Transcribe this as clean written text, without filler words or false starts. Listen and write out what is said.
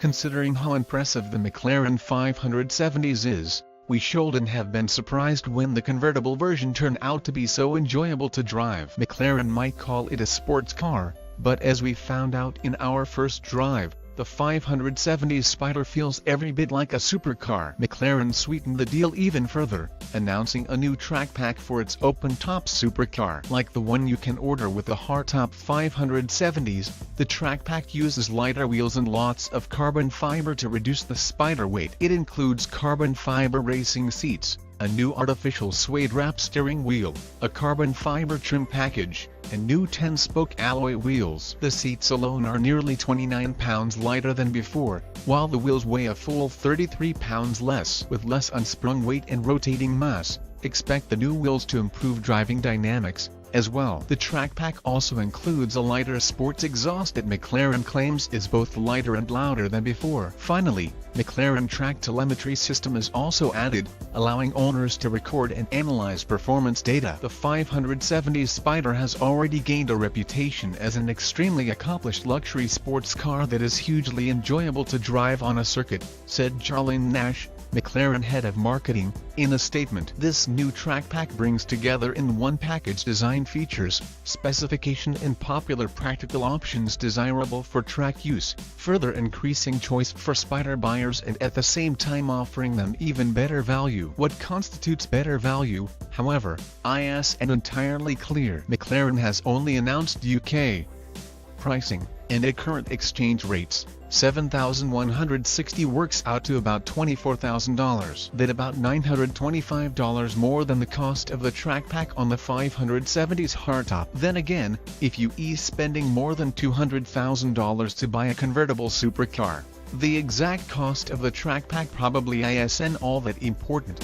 Considering how impressive the McLaren 570S is, we shouldn't have been surprised when the convertible version turned out to be so enjoyable to drive. McLaren might call it a sports car, but as we found out in our first drive, the 570S Spider feels every bit like a supercar. McLaren sweetened the deal even further, announcing a new track pack for its open-top supercar. Like the one you can order with the hardtop 570s, the track pack uses lighter wheels and lots of carbon fiber to reduce the Spider weight. It includes carbon fiber racing seats, a new artificial suede wrap steering wheel, a carbon fiber trim package, and new 10-spoke alloy wheels. The seats alone are nearly 29 pounds lighter than before, while the wheels weigh a full 33 pounds less. With less unsprung weight and rotating mass, expect the new wheels to improve driving dynamics as well. The track pack also includes a lighter sports exhaust that McLaren claims is both lighter and louder than before. Finally, McLaren track telemetry system is also added, allowing owners to record and analyze performance data. The 570 Spider has already gained a reputation as an extremely accomplished luxury sports car that is hugely enjoyable to drive on a circuit, said Charlene Nash, McLaren head of marketing, in a statement. This new track pack brings together in one package design features, specification and popular practical options desirable for track use, further increasing choice for Spider buyers and at the same time offering them even better value. What constitutes better value, however, isn't entirely clear. McLaren has only announced UK pricing, and at current exchange rates, $7,160 works out to about $24,000. That's about $925 more than the cost of the track pack on the 570's hardtop. Then again, if you ease spending more than $200,000 to buy a convertible supercar, the exact cost of the track pack probably isn't all that important.